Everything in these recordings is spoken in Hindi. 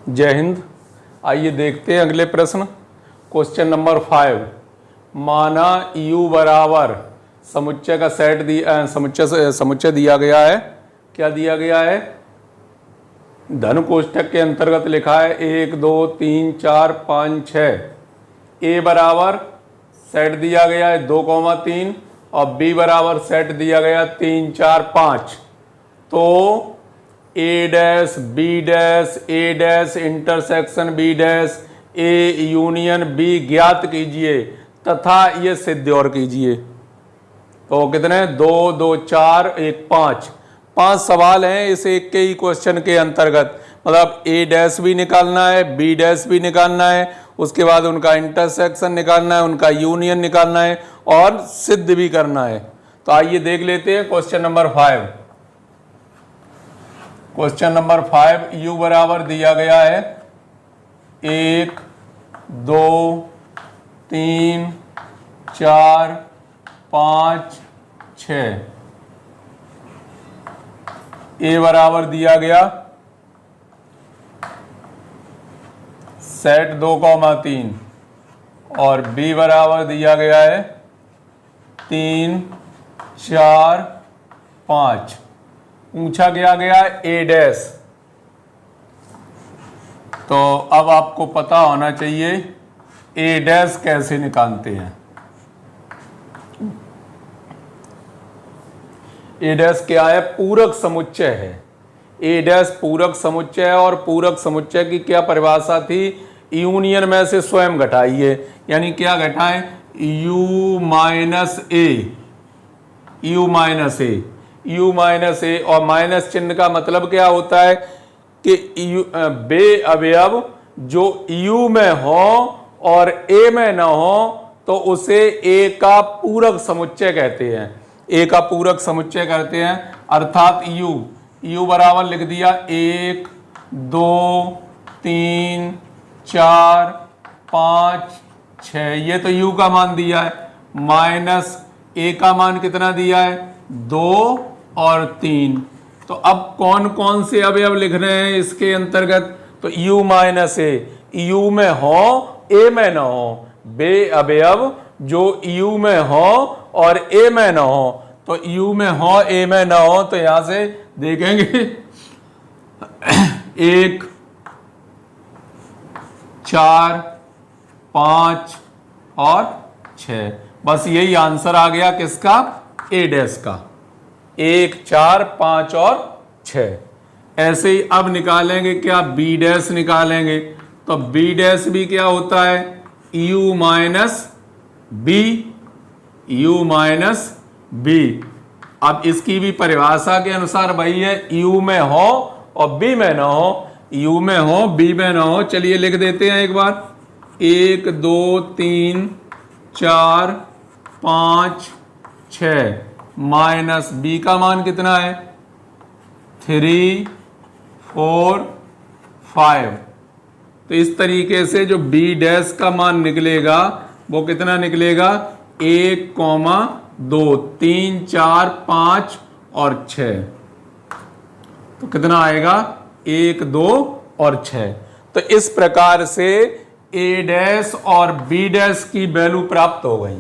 जय हिंद। आइए देखते हैं अगले प्रश्न। Question number 5। माना U बराबर समुच्चय का सेट समुच्चय दिया गया है। क्या दिया गया है? धन कोष्ठक के अंतर्गत लिखा है 1 2 3 4 5 6। A बराबर सेट दिया गया है 2, 3 और B बराबर सेट दिया गया 3 4 5। तो A dash B dash A dash intersection B dash A union B ज्ञात कीजिए तथा ये सिद्ध और कीजिए। तो कितने? 2 2 4 1 5। 5 सवाल हैं इस एक के ही क्वेश्चन के अंतर्गत। मतलब A डैश भी निकालना है, B डैश भी निकालना है, उसके बाद उनका इंटरसेक्शन निकालना है, उनका यूनियन निकालना है और सिद्ध भी करना है। तो आइए देख लेते हैं question number 5। Question number 5 U बराबर दिया गया है 1 2 3 4 5 6। A बराबर दिया गया सेट 2, 3 और B बराबर दिया गया है 3 4 5। पूछा गया A डैश। तो अब आपको पता होना चाहिए A डैश कैसे निकालते हैं। A डैश क्या है? पूरक समुच्चय है। A डैश पूरक समुच्चय है और पूरक समुच्चय की क्या परिभाषा थी? यूनियन में से स्वयं घटाइए। यानी क्या घटाएं? U माइनस ए और माइनस चिन्ह का मतलब क्या होता है कि बे अवयव जो U में हो और A में ना हो तो उसे A का पूरक समुच्चय कहते हैं। A का पूरक समुच्चय कहते हैं। अर्थात U बराबर लिख दिया 1 2 3 4 5 6। ये तो U का मान दिया है। माइनस A का मान कितना दिया है? 2 और 3। तो अब कौन कौन से अवयव लिख रहे हैं इसके अंतर्गत? तो U माइनस A, U में हो A में ना हो। बे अवयव जो U में हो और A में ना हो। तो U में हो A में ना हो तो यहां से देखेंगे 1 4 5 और 6। बस यही आंसर आ गया किसका? A डैश का। 1 4 5 और 6। ऐसे ही अब निकालेंगे क्या? B डैश निकालेंगे। तो B डैश भी क्या होता है? U minus B। अब इसकी भी परिभाषा के अनुसार वही है, U में हो और B में ना हो। U में हो B में ना हो। चलिए लिख देते हैं एक बार। 1 2 3 4 5 6 माइनस B का मान कितना है? 3 4 5। तो इस तरीके से जो B डैश का मान निकलेगा वो कितना निकलेगा? 1, 2 3 4 5 और 6। तो कितना आएगा? 1 2 और 6। तो इस प्रकार से A डैश और B डैश की वैल्यू प्राप्त हो गई।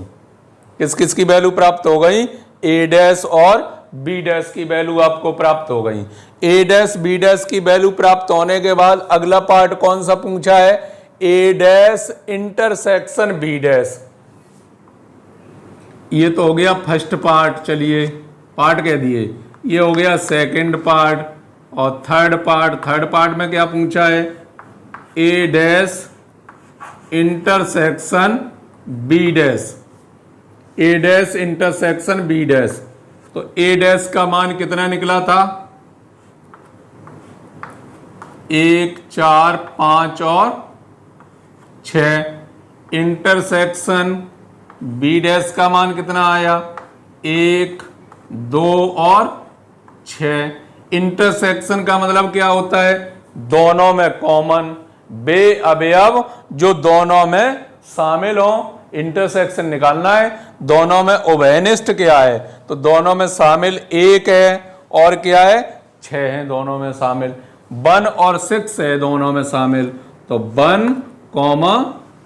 किस किस की वैल्यू प्राप्त हो गई? A डैश और B डैश की वैल्यू आपको प्राप्त हो गई। A डैश B डैश की वैल्यू प्राप्त होने के बाद अगला पार्ट कौन सा पूछा है? A dash intersection B dash. ये तो हो गया फर्स्ट पार्ट। चलिए पार्ट कह दिए। ये हो गया सेकंड पार्ट। और थर्ड पार्ट में क्या पूछा है? A dash intersection B dash. A dash intersection B dash. तो A डैश का मान कितना निकला था? 1 4 5 और 6। इंटरसेक्शन B डैश का मान कितना आया? 1 2 और 6। इंटरसेक्शन का मतलब क्या होता है? दोनों में कॉमन। बे अवयव जो दोनों में शामिल हो। इंटरसेक्शन निकालना है। दोनों में उभयनिष्ठ क्या है? तो दोनों में शामिल 1 है और क्या है? 6 है दोनों में शामिल। 1 और 6 है दोनों में शामिल, तो 1,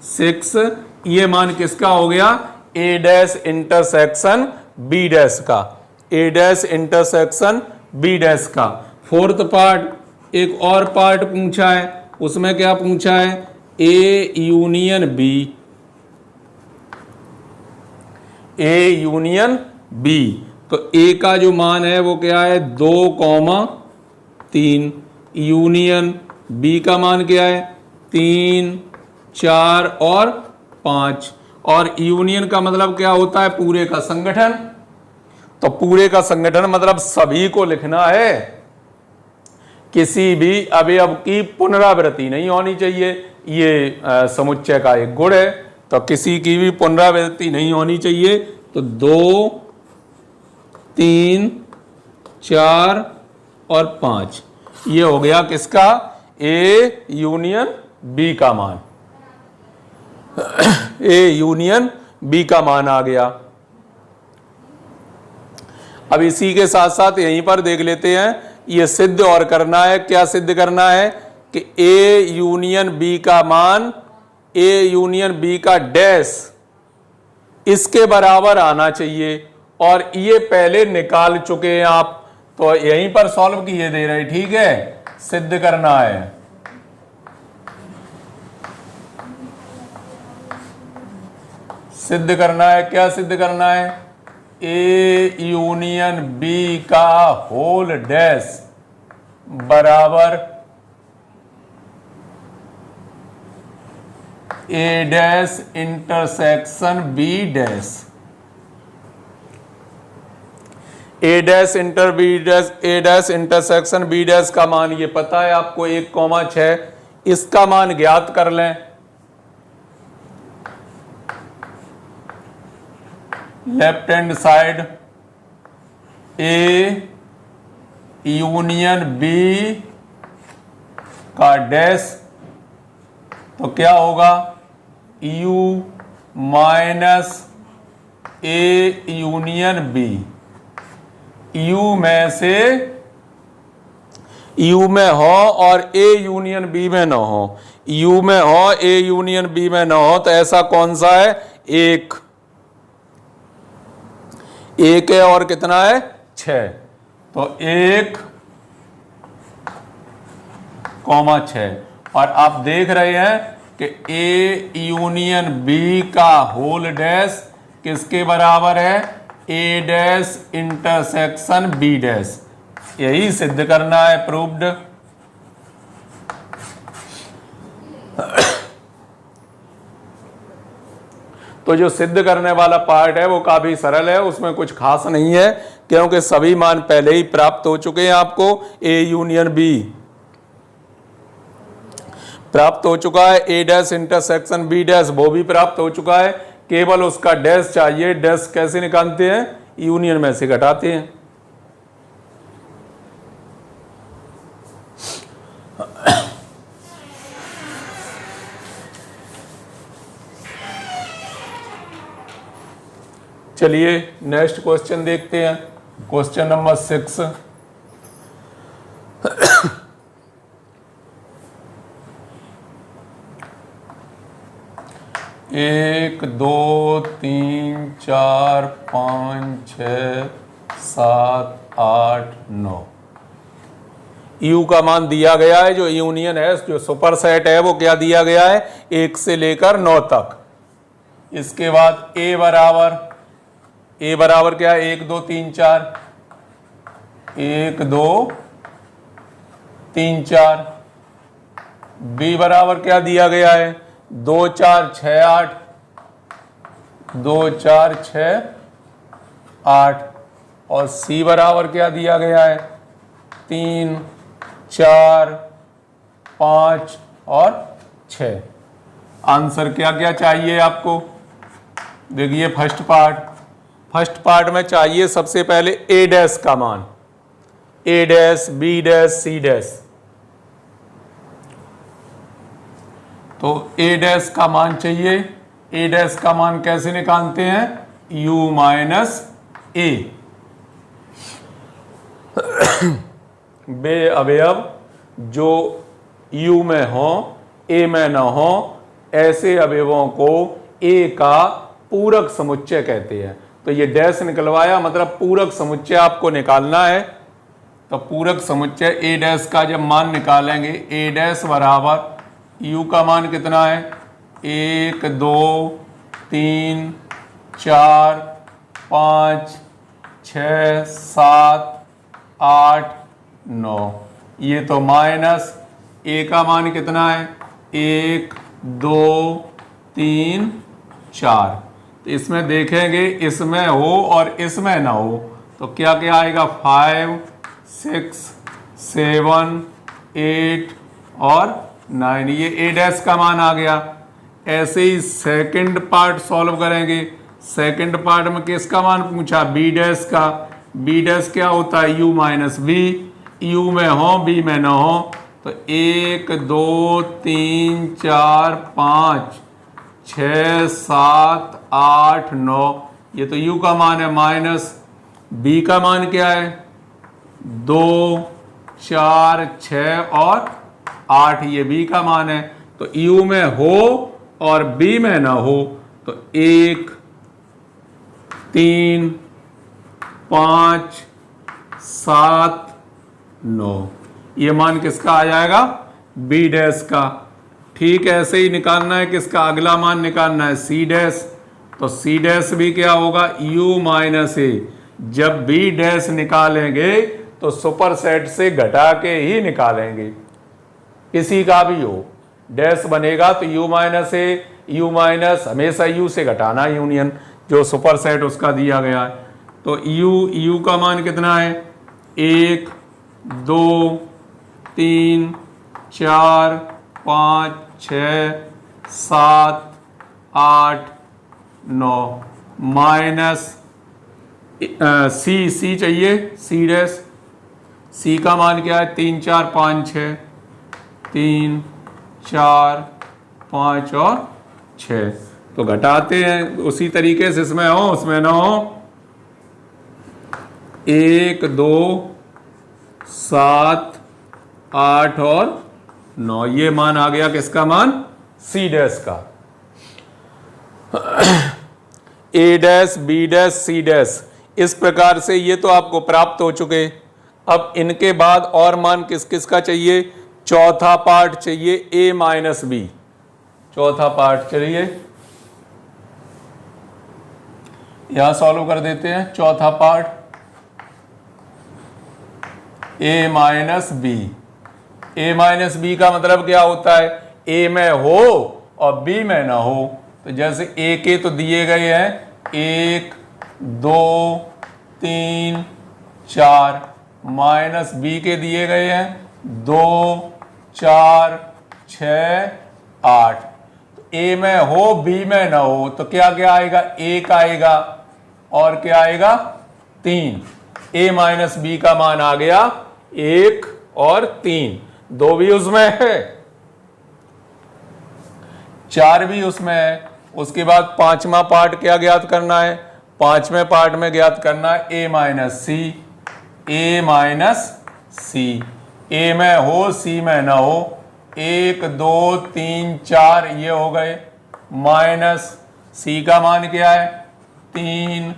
6 ये मान किसका हो गया? A dash intersection B dash का, A dash intersection B dash का। फोर्थ पार्ट, एक और पार्ट पूछा है, उसमें क्या पूछा है? A union B, A union B. तो ए का जो मान है वो क्या है? 2, 3। यूनियन बी का मान क्या है? 3, 4 और 5। और यूनियन का मतलब क्या होता है? पूरे का संगठन। तो पूरे का संगठन मतलब सभी को लिखना है, किसी भी अवयव की पुनरावृत्ति नहीं होनी चाहिए। ये समुच्चय का एक गुण है। तो किसी की भी पुनरावृत्ति नहीं होनी चाहिए। तो 2, 3, 4 और 5 ये हो गया किसका? ए यूनियन बी का मान। ए यूनियन बी का मान आ गया। अब इसी के साथ साथ यहीं पर देख लेते हैं, ये सिद्ध और करना है। क्या सिद्ध करना है? कि ए यूनियन बी का मान, ए यूनियन बी का डैश इसके बराबर आना चाहिए। और ये पहले निकाल चुके हैं आप, तो यहीं पर सॉल्व किए दे रहे, ठीक है। सिद्ध करना है, सिद्ध करना है। क्या सिद्ध करना है? ए यूनियन बी का होल डैश बराबर ए डैश इंटरसेक्शन बी डैश। ए डैश इंटर बी डैश, ए डैश इंटरसेक्शन बी डैश का मान ये पता है आपको, 1,6। इसका मान ज्ञात कर लें। Left hand side A union B का डैश, तो क्या होगा? U minus A union B. U में से यू में हो और ए यूनियन बी में ना हो, यू में हो ए यूनियन बी में ना हो, तो ऐसा कौन सा है? 1 है और कितना है? 6। तो 1,6। और आप देख रहे हैं कि ए यूनियन बी का होल डैश किसके बराबर है? ए डैश इंटरसेक्शन बी डैश। यही सिद्ध करना है, प्रूव्ड। तो जो सिद्ध करने वाला पार्ट है वो काफी सरल है, उसमें कुछ खास नहीं है, क्योंकि सभी मान पहले ही प्राप्त हो चुके हैं आपको। ए यूनियन बी प्राप्त हो चुका है, ए डैश इंटरसेक्शन बी डैश वो भी प्राप्त हो चुका है। केवल उसका डैश चाहिए। डैश कैसे निकालते हैं? यूनियन में से घटाते हैं। चलिए नेक्स्ट क्वेश्चन देखते हैं, क्वेश्चन नंबर 6। 1, 2, 3, 4, 5, 6, 7, 8, 9 यू का मान दिया गया है। जो यूनियन है, जो सुपर सेट है, वो क्या दिया गया है? 1 से लेकर 9 तक। इसके बाद ए बराबर क्या है? 1, 2, 3, 4। 1, 2, 3, 4। बी बराबर क्या दिया गया है? 2, 4, 6, 8। 2, 4, 6, 8। और सी बराबर क्या दिया गया है? 3, 4, 5 और 6। आंसर क्या क्या चाहिए आपको? देखिए फर्स्ट पार्ट में चाहिए सबसे पहले ए डैश का मान, A dash, B dash, C dash. तो ए डैश का मान चाहिए। ए डैश का मान कैसे निकालते हैं? यू माइनस ए। बे अवयव जो U में हो A में न हो, ऐसे अवयवों को A का पूरक समुच्चय कहते हैं। तो ये डैश निकलवाया, मतलब पूरक समुच्चय आपको निकालना है। तो पूरक समुच्चय A डैश का जब मान निकालेंगे, A डैश बराबर U का मान कितना है, 1 2 3 4 5 6 7 8 9, ये तो माइनस A का मान कितना है, 1 2 3 4। तो इसमें देखेंगे, इसमें हो और इसमें ना हो तो क्या क्या आएगा, 5 6 7 8 और 9, ये A डैश का मान आ गया। ऐसे ही सेकंड पार्ट सॉल्व करेंगे। सेकंड पार्ट में किसका मान पूछा, B डैश का। B डैश क्या होता है, U माइनस B। U में हो B में ना हो, तो 1 2 3 4 5 6 7 8 9, ये तो U का मान है माइनस। B का मान क्या है, 2 4 6 और 8, ये B का मान है। तो U में हो और B में ना हो तो 1 3 5 7 9, ये मान किसका आ जाएगा, B डैश का। ठीक, ऐसे ही निकालना है किसका, अगला मान निकालना है C डैश। तो C डैश भी क्या होगा, U माइनस A। जब B डैश निकालेंगे तो सुपर सेट से घटा के ही निकालेंगे, किसी का भी हो डैश बनेगा तो U minus A, U minus हमेशा U से घटाना यूनियन, जो सुपर सेट उसका दिया गया है। तो U का मान कितना है, 1 2 3 4 5 6 7 8 9 माइनस C चाहिए, C डैश। C का मान क्या है, 3 4 5 6, 3 4 5 और 6। तो घटाते हैं उसी तरीके से, इसमें हो उसमें ना हो, 1 2 7 8 और 9, ये मान आ गया किसका मान, C डैश का। A dash B dash C dash, इस प्रकार से ये तो आपको प्राप्त हो चुके। अब इनके बाद और मान किस किस का चाहिए, चौथा पार्ट चाहिए A माइनस B। चौथा पार्ट चलिए यहां सॉल्व कर देते हैं। चौथा part A minus B। A minus B का मतलब क्या होता है, A में हो और B में ना हो। तो जैसे A के तो दिए गए हैं 1 2 3 4, माइनस B के दिए गए हैं 2 4 6 8। तो A में हो B में ना हो तो क्या क्या आएगा, 1 आएगा और क्या आएगा 3। A माइनस B का मान आ गया 1 और 3, 2 भी उसमें है, 4 भी उसमें है। उसके बाद पांचवा पार्ट क्या ज्ञात करना है, पांचवें पार्ट में ज्ञात करना है A minus C। A minus C, A में हो C में ना हो, 1 2 3 4 ये हो गए, माइनस C का मान क्या है, 3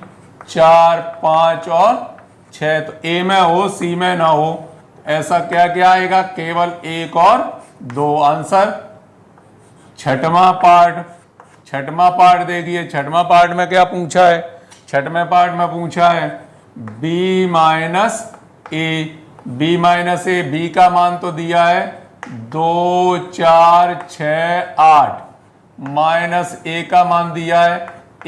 4 5 और 6। तो A में हो C में ना हो, ऐसा क्या क्या आएगा, केवल 1 और 2 आंसर। छठवां पार्ट देखिए, छठवां पार्ट में क्या पूछा है, छठवें पार्ट में पूछा है B minus A। B minus A, B का मान तो दिया है 2 4 6 8, माइनस A का मान दिया है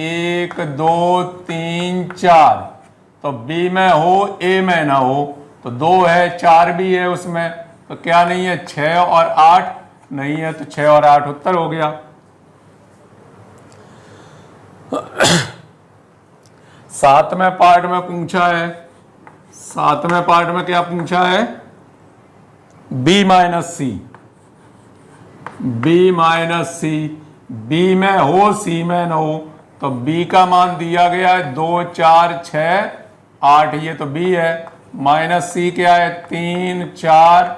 1 2 3 4। तो B में हो A में ना हो, तो 2 है, 4 भी है उसमें, तो क्या नहीं है, 6 और 8 नहीं है, तो 6 और 8 उत्तर हो गया। सातवें पार्ट में पूछा है, सातवें पार्ट में क्या पूछा है, B minus C। B minus C, B में हो C में न हो, तो B का मान दिया गया है 2 4 6 8, ये तो B है। माइनस C क्या है, 3 4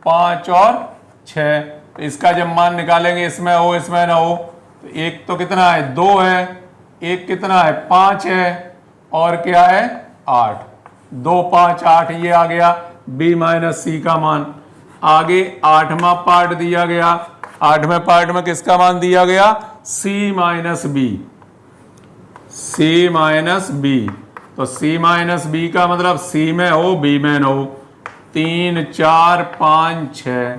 5 और 6। तो इसका जब मान निकालेंगे, इसमें हो इसमें ना हो, तो एक तो कितना है 2 है, एक कितना है 5 है, और क्या है 8। 2 5 8 ये आ गया b माइनस सी का मान। आगे 8वां पार्ट दिया गया, 8वें पार्ट में किसका मान दिया गया, c minus B, c minus B. तो c माइनस बी का मतलब c में हो b में न हो। 3 4 5 6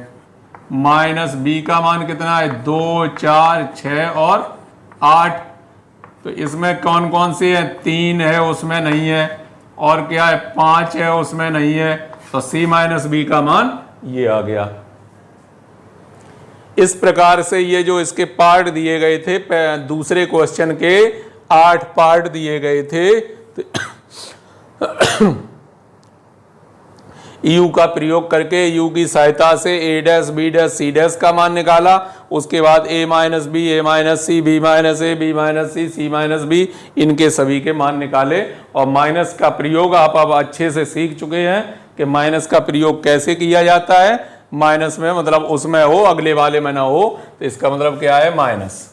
माइनस b का मान कितना है 2 4 6 और 8। तो इसमें कौन कौन से है, 3 है उसमें नहीं है, और क्या है 5 है उसमें नहीं है। तो c माइनस बी का मान ये आ गया। इस प्रकार से ये जो इसके पार्ट दिए गए थे, दूसरे क्वेश्चन के 8 पार्ट दिए गए थे, यू का प्रयोग करके यू की सहायता से a dash b dash c dash का मान निकाला। उसके बाद a minus B, a minus C, b minus a, b minus C, c minus b, इनके सभी के मान निकाले। और माइनस का प्रयोग आप अब अच्छे से सीख चुके हैं कि माइनस का प्रयोग कैसे किया जाता है। माइनस में मतलब उसमें हो, अगले वाले में ना हो, तो इसका मतलब क्या है माइनस।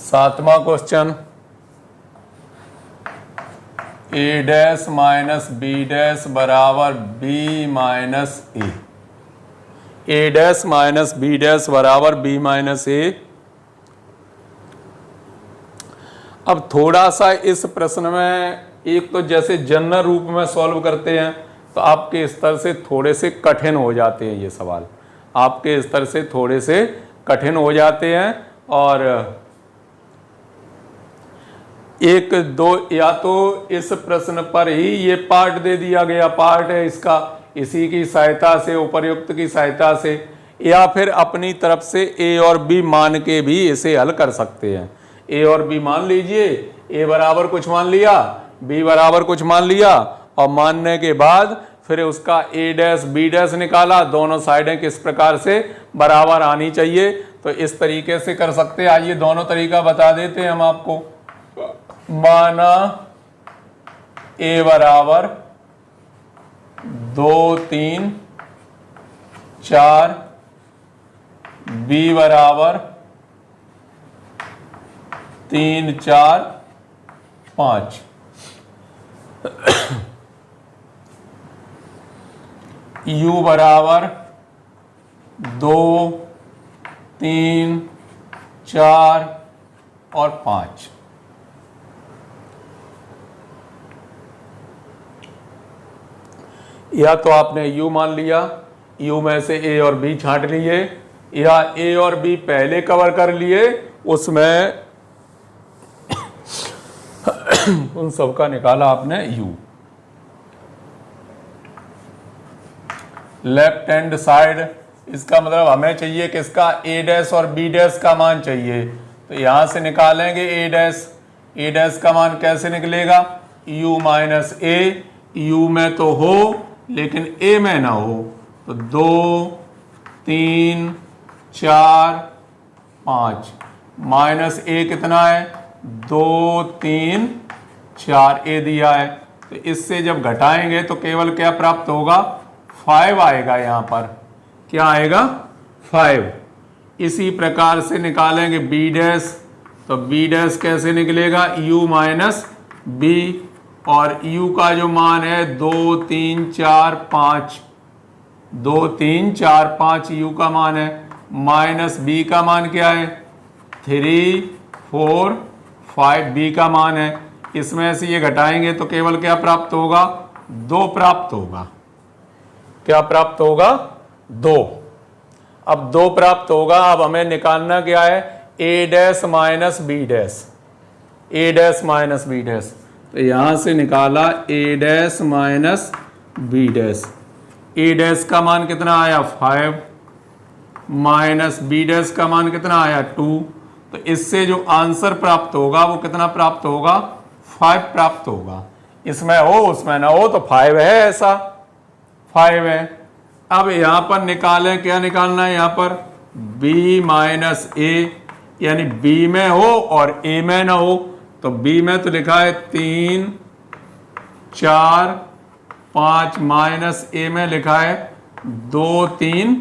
सातवां question, a dash minus B dash बराबर b minus A. a dash minus B dash बराबर b माइनस ए। अब थोड़ा सा इस प्रश्न में, एक तो जैसे जनरल रूप में सॉल्व करते हैं तो आपके स्तर से थोड़े से कठिन हो जाते हैं, ये सवाल आपके स्तर से थोड़े से कठिन हो जाते हैं। और एक दो, या तो इस प्रश्न पर ही ये पार्ट दे दिया गया, पार्ट है इसका, इसी की सहायता से, उपर्युक्त की सहायता से, या फिर अपनी तरफ से a और b मान के भी इसे हल कर सकते हैं। a और b मान लीजिए, a बराबर कुछ मान लिया, b बराबर कुछ मान लिया, और मानने के बाद फिर उसका a डैश b डैश निकाला। दोनों साइडें किस प्रकार से बराबर आनी चाहिए, तो इस तरीके से कर सकते हैं। आइए दोनों तरीका बता देते हैं हम आपको। माना a बराबर 2 3 4, b बराबर 3 4 5। u बराबर 2 3 4 और 5। या तो आपने u मान लिया, u में से a और b छांट लिए, या a और b पहले कवर कर लिए, उसमें उन सब का निकाला आपने u। लेफ्ट हैंड साइड, इसका मतलब हमें चाहिए किसका, a डैश और b डैश का मान चाहिए। तो यहां से निकालेंगे a डैश का मान कैसे निकलेगा, u माइनस a, u में तो हो लेकिन a में ना हो। तो 2 3 4 5 माइनस a कितना है 2 3 4, a दिया है। तो इससे जब घटाएंगे तो केवल क्या प्राप्त होगा, 5 आएगा। यहाँ पर क्या आएगा 5। इसी प्रकार से निकालेंगे b डैश, तो b डैश कैसे निकलेगा, u माइनस b, और u का जो मान है 2 3 4 5, 2 3 4 5 u का मान है, माइनस b का मान क्या है 3 4 5 b का मान है। इसमें से ये घटाएंगे तो केवल क्या प्राप्त होगा, 2 प्राप्त होगा। क्या प्राप्त होगा, 2। अब 2 प्राप्त होगा। अब हमें निकालना क्या है, a dash minus b dash, a dash minus b dash. तो यहां से निकाला a dash minus b dash. a dash का मान कितना आया 5, माइनस b डैश का मान कितना आया 2। तो इससे जो आंसर प्राप्त होगा वो कितना प्राप्त होगा, 5 प्राप्त होगा। इसमें हो उसमें ना हो तो 5 है, ऐसा 5 है। अब यहां पर निकालें, क्या निकालना है यहां पर, b माइनस ए, यानी b में हो और a में ना हो। तो b में तो लिखा है 3 4 5 माइनस a में लिखा है 2 3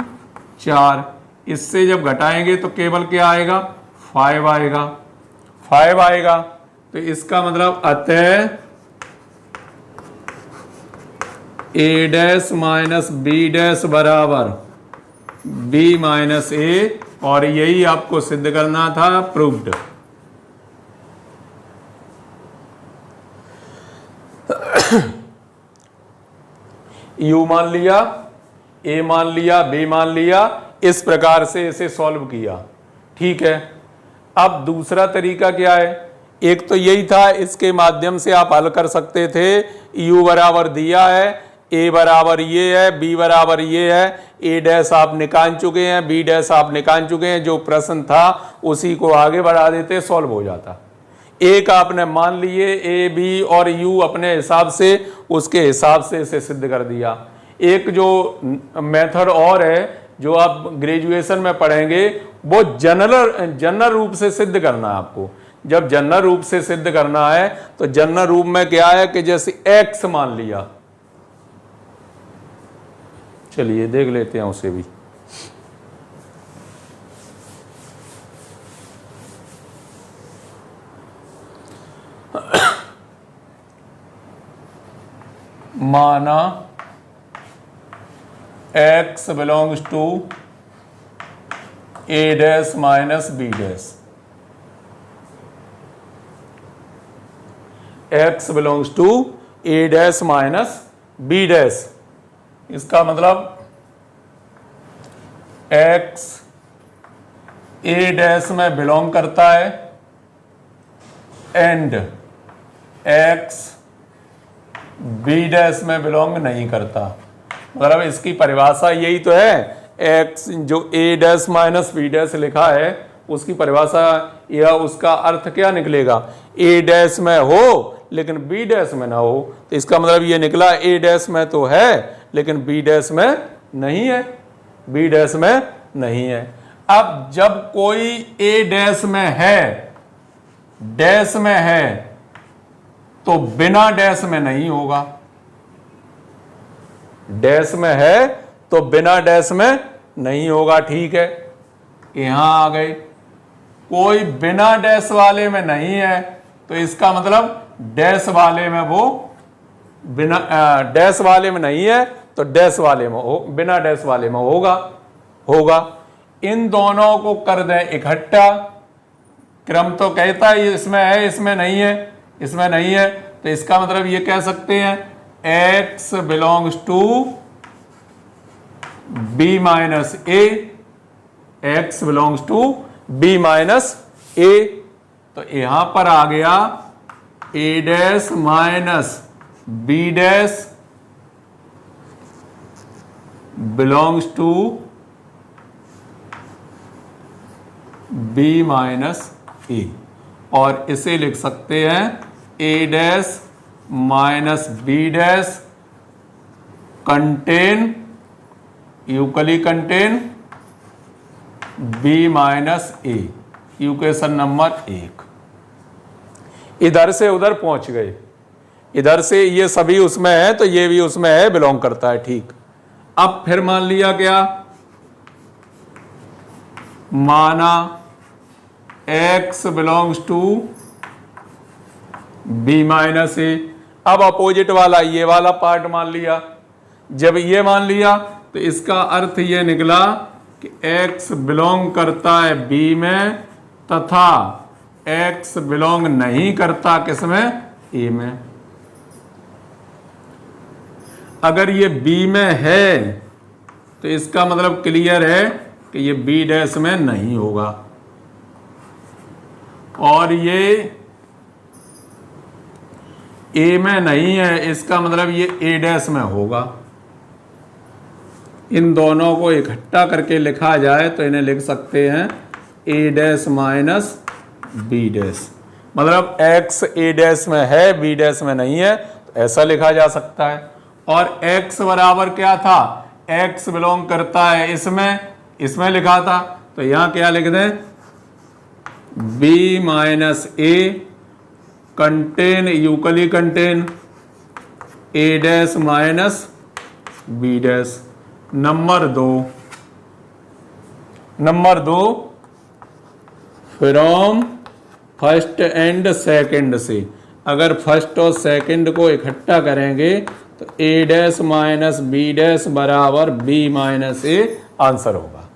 4। इससे जब घटाएंगे तो केवल क्या आएगा, 5 आएगा, 5 आएगा। तो इसका मतलब अतः a dash minus b dash बराबर b माइनस ए, और यही आपको सिद्ध करना था, प्रूव्ड। u मान लिया, a मान लिया, b मान लिया, इस प्रकार से इसे सॉल्व किया। ठीक है, अब दूसरा तरीका क्या है, एक तो यही था, इसके माध्यम से आप हल कर सकते थे। u बराबर दिया है, a बराबर ये है, b बराबर ये है, a डैश आप निकाल चुके हैं, b डैश आप निकाल चुके हैं, जो प्रश्न था उसी को आगे बढ़ा देते, सॉल्व हो जाता। एक आपने मान लिए, a b और u अपने हिसाब से, उसके हिसाब से इसे सिद्ध कर दिया। एक जो मेथड और है जो आप ग्रेजुएशन में पढ़ेंगे, वो जनरल रूप से सिद्ध करना है आपको। जब जनरल रूप से सिद्ध करना है तो जनरल रूप में क्या है कि जैसे x मान लिया, चलिए देख लेते हैं उसे भी। माना x belongs to a dash minus b dash, x belongs to a dash minus b dash. इसका मतलब x a डैश में बिलोंग करता है एंड x b डैश में बिलोंग नहीं करता। मतलब इसकी परिभाषा यही तो है, x जो a dash minus b dash लिखा है उसकी परिभाषा या उसका अर्थ क्या निकलेगा, a डैश में हो लेकिन b डैश में ना हो। तो इसका मतलब ये निकला a डैश में तो है लेकिन b डैश में नहीं है, b डैश में नहीं है। अब जब कोई a डैश में है, डैश में है, तो बिना डैश में नहीं होगा। डैश में है तो बिना डैश में नहीं होगा। ठीक है, यहां आ गए, कोई बिना डैश वाले में नहीं है, तो इसका मतलब डैश वाले में वो बिना डैश वाले में नहीं है तो डैश वाले में हो, बिना डैश वाले में होगा। इन दोनों को कर दें इकट्ठा, क्रम तो कहता है इसमें है इसमें नहीं है, इसमें नहीं है, तो इसका मतलब ये कह सकते हैं x belongs to b minus A, x belongs to b minus A. तो यहां पर आ गया a dash minus b dash belongs to b minus A, और इसे लिख सकते हैं a dash minus b dash contain, equally contain b minus A. Equation number 1। इधर से उधर पहुंच गए, इधर से ये सभी उसमें है तो ये भी उसमें है, बिलोंग करता है। ठीक, अब फिर मान लिया क्या, माना x belongs to b minus A. अब अपोजिट वाला ये वाला पार्ट मान लिया। जब ये मान लिया तो इसका अर्थ ये निकला कि x बिलोंग करता है b में तथा x बिलोंग नहीं करता किसमें, a में। अगर ये b में है तो इसका मतलब क्लियर है कि ये b डैश में नहीं होगा, और ये a में नहीं है, इसका मतलब ये a डैश में होगा। इन दोनों को इकट्ठा करके लिखा जाए तो इन्हें लिख सकते हैं a dash minus b dash. मतलब x a डैश में है b डैश में नहीं है, तो ऐसा लिखा जा सकता है। और x बराबर क्या था, x बिलोंग करता है इसमें लिखा था, तो यहां क्या लिख दें, b minus A contain equally contain a dash minus b dash. Number दो फ्रॉम फर्स्ट एंड सेकंड से, अगर फर्स्ट और सेकंड को इकट्ठा करेंगे तो a dash minus b dash बराबर b माइनस a आंसर होगा।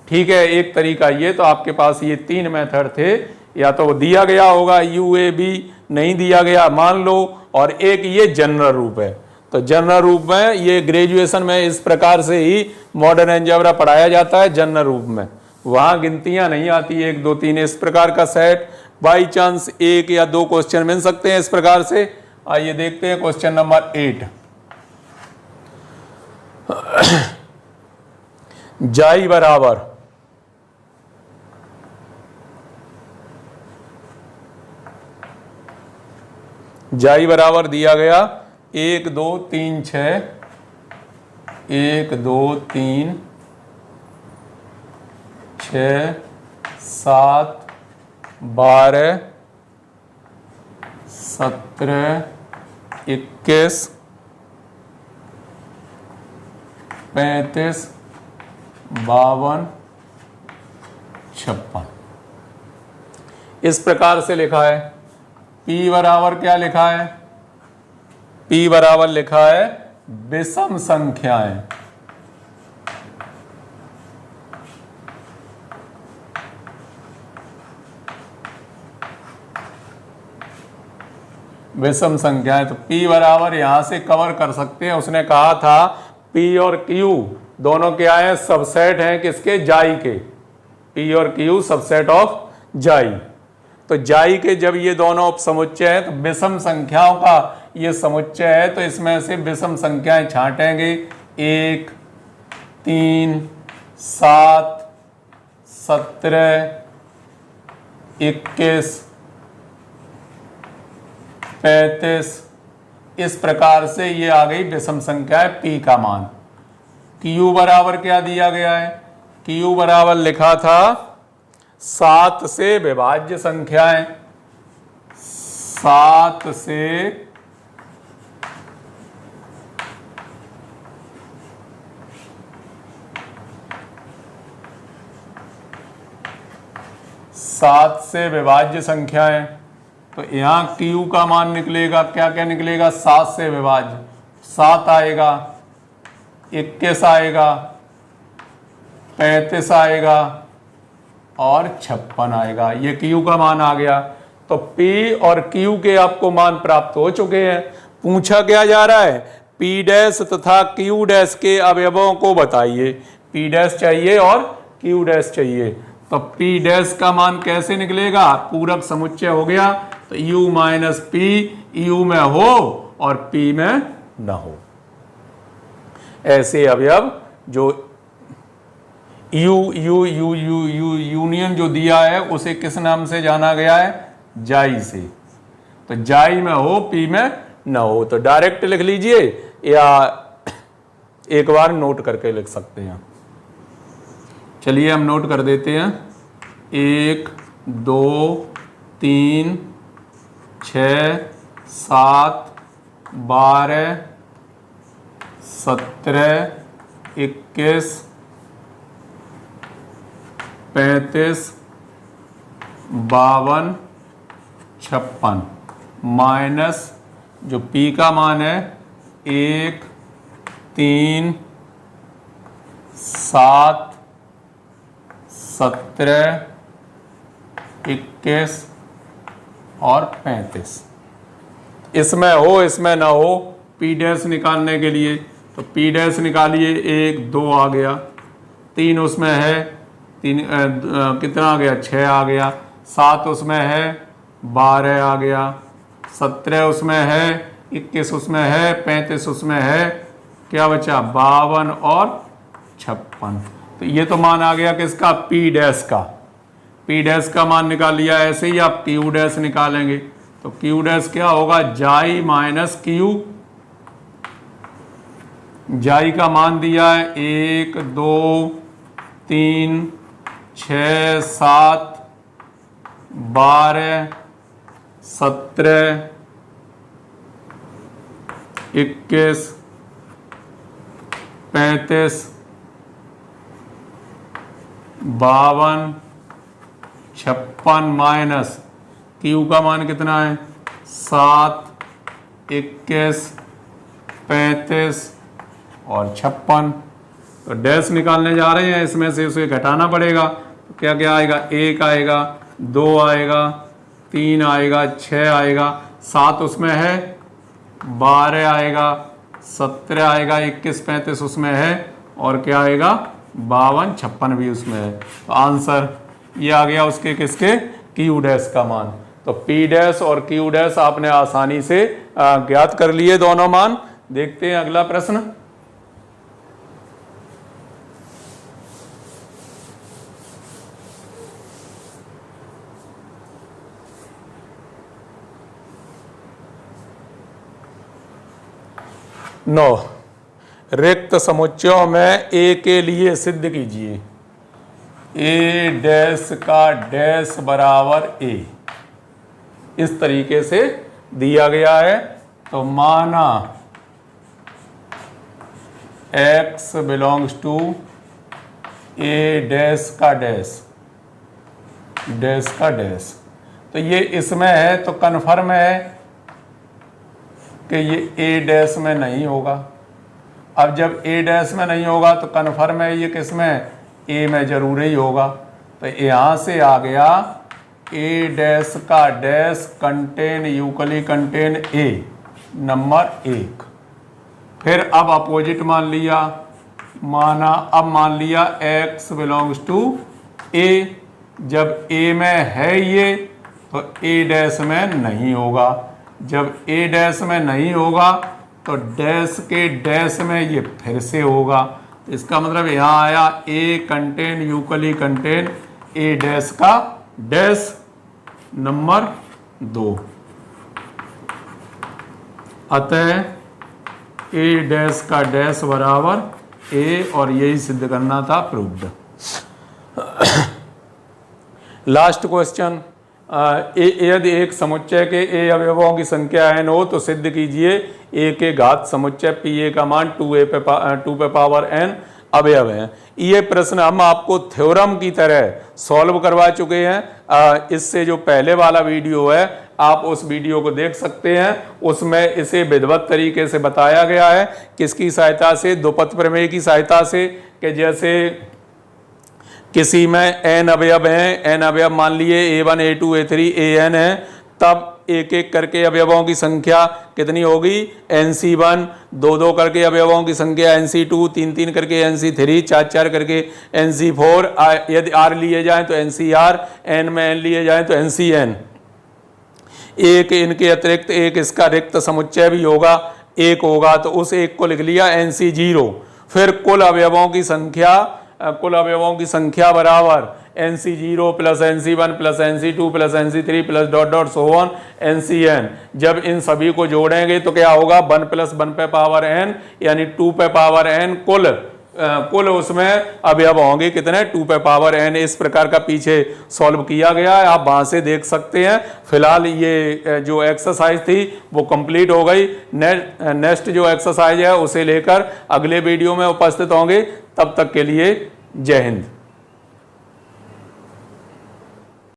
ठीक है, एक तरीका ये, तो आपके पास ये 3 मेथड थे, या तो दिया गया होगा UAB, नहीं दिया गया मान लो, और एक ये जनरल रूप है। तो जनरल रूप में ये ग्रेजुएशन में इस प्रकार से ही मॉडर्न अलजेब्रा पढ़ाया जाता है जनरल रूप में, वहां गिनतियां नहीं आती 1 2 3 इस प्रकार का सेट। बाई चांस 1 या 2 क्वेश्चन मिल सकते हैं इस प्रकार से। आइए देखते हैं क्वेश्चन नंबर 8। जाई बराबर दिया गया 1 2 3 6, 1 2 3 6 7 12 17 21 35 52 56 इस प्रकार से लिखा है। P बराबर क्या लिखा है, P बराबर लिखा है विषम संख्याएं। विषम संख्याएं, तो P बराबर यहां से कवर कर सकते हैं। उसने कहा था P और Q दोनों क्या है, सबसेट हैं किसके, जाई के। P और Q सबसेट ऑफ जाई। तो जाई के जब ये दोनों समुच्चय हैं तो विषम संख्याओं का ये समुच्चय है, तो इसमें से विषम संख्याएं छांटेंगे। 1 3 7 17 21 35 इस प्रकार से ये आ गई विषम संख्या है P का मान। Q बराबर क्या दिया गया है, Q बराबर लिखा था 7 से विभाज्य संख्याएं, 7 से विभाज्य संख्याएं। तो यहां Q का मान निकलेगा, क्या क्या निकलेगा, 7 से विभाज्य, 7 आएगा, 21 आएगा, 35 आएगा और 56 आएगा। ये Q का मान आ गया। तो P और Q के आपको मान प्राप्त हो चुके हैं। पूछा क्या जा रहा है, P डैश तथा Q डैश के अवयवों को बताइए। P डैश चाहिए और Q डैश चाहिए। तो P डैश का मान कैसे निकलेगा, पूरक समुच्चय हो गया, तो U माइनस P U में हो और P में न हो। ऐसे अवयव जो यूनियन जो दिया है उसे किस नाम से जाना गया है, जाई से। तो जाई में हो P में न हो, तो डायरेक्ट लिख लीजिए या एक बार नोट करके लिख सकते हैं। चलिए हम नोट कर देते हैं। 1 2 3 6 7 12 17 21 35 52 56 माइनस जो P का मान है 1 3 7 17 21 और 35 इसमें हो इसमें ना हो। P डैश निकालने के लिए तो P डैश निकालिए, 1 2 आ गया, 3 उसमें है, 3 कितना आ गया, 6 आ गया, 7 उसमें है, 12 आ गया, 17 उसमें है, 21 उसमें है, 35 उसमें है, क्या बचा 52 और 56। तो ये तो मान आ गया किसका, P डैश का। P डैश का मान निकाल लिया। ऐसे ही आप Q डैश निकालेंगे तो Q डैश क्या होगा, जाई माइनस Q। जाई का मान दिया है 1 2 3 6 7 12 17 21 35 52 56 माइनस क्यू का मान कितना है 7 21 35 और 56। तो डैश निकालने जा रहे हैं, इसमें से उसे घटाना पड़ेगा। तो क्या क्या आएगा 1 आएगा 2 आएगा 3 आएगा 6 आएगा 7 उसमें है 12 आएगा 17 आएगा 21 35 उसमें है और क्या आएगा 52 56 भी उसमें है। तो आंसर ये आ गया उसके किसके क्यू डैश का मान। तो पी डैश और क्यू डैश आपने आसानी से ज्ञात कर लिए दोनों मान। देखते हैं अगला प्रश्न। नो रिक्त समुच्चयों में ए के लिए सिद्ध कीजिए ए डैश का डैश बराबर ए। इस तरीके से दिया गया है। तो माना x belongs to A dash का डैश डैश का डैश। तो ये इसमें है तो कन्फर्म है कि ये ए डैश में नहीं होगा। अब जब ए डैश में नहीं होगा तो कन्फर्म है ये किस में ए में जरूर ही होगा। तो यहाँ से आ गया ए डैश का dash contain equally contain A number 1। फिर अब अपोजिट मान लिया, माना अब मान लिया x बिलोंग्स टू ए। जब ए में है ये तो ए डैश में नहीं होगा। जब ए डैश में नहीं होगा तो डैश के डैश में ये फिर से होगा। तो इसका मतलब यहाँ आया ए कंटेन यूकली कंटेन ए डैश का डैश नंबर 2। अतः ए डैश का डैश बराबर ए और यही सिद्ध करना था, प्रूव्ड। Last question. यदि एक समुच्चय के ए अवयवों की संख्या n हो तो सिद्ध कीजिए ए के घात समुच्चय पी ए का मान 2 पे पावर n अवयव हैं। ये प्रश्न हम आपको थ्योरम की तरह सॉल्व करवा चुके हैं। इससे जो पहले वाला वीडियो है आप उस वीडियो को देख सकते हैं। उसमें इसे विधिवत तरीके से बताया गया है। किसकी सहायता से? द्विपद प्रमेय की सहायता से। कि जैसे किसी में n अवयव हैं, n अवयव मान लिए a1 a2 a3 an है, तब एक एक करके अवयवों की संख्या कितनी होगी nc1, 2 करके अवयवों की संख्या nc2, 3 करके nc3, 4 करके nc4, यदि r लिए जाएं तो ncr, n में n लिए जाएं तो ncn। एक इनके अतिरिक्त एक इसका रिक्त समुच्चय भी होगा, एक होगा, तो उस एक को लिख लिया nc0। फिर कुल अवयवों की संख्या बराबर nc0 plus nc1 plus nc2 plus nc3 plus dot dot so on ncn। जब इन सभी को जोड़ेंगे तो क्या होगा 1 प्लस 1 पे पावर n यानी 2 पे पावर n। कुल उसमें अवयव होंगे कितने 2 पे पावर n। इस प्रकार का पीछे सॉल्व किया गया है, आप वहां से देख सकते हैं। फिलहाल ये जो एक्सरसाइज थी वो कंप्लीट हो गई। नेक्स्ट जो एक्सरसाइज है उसे लेकर अगले वीडियो में उपस्थित होंगे। तब तक के लिए जय हिंद।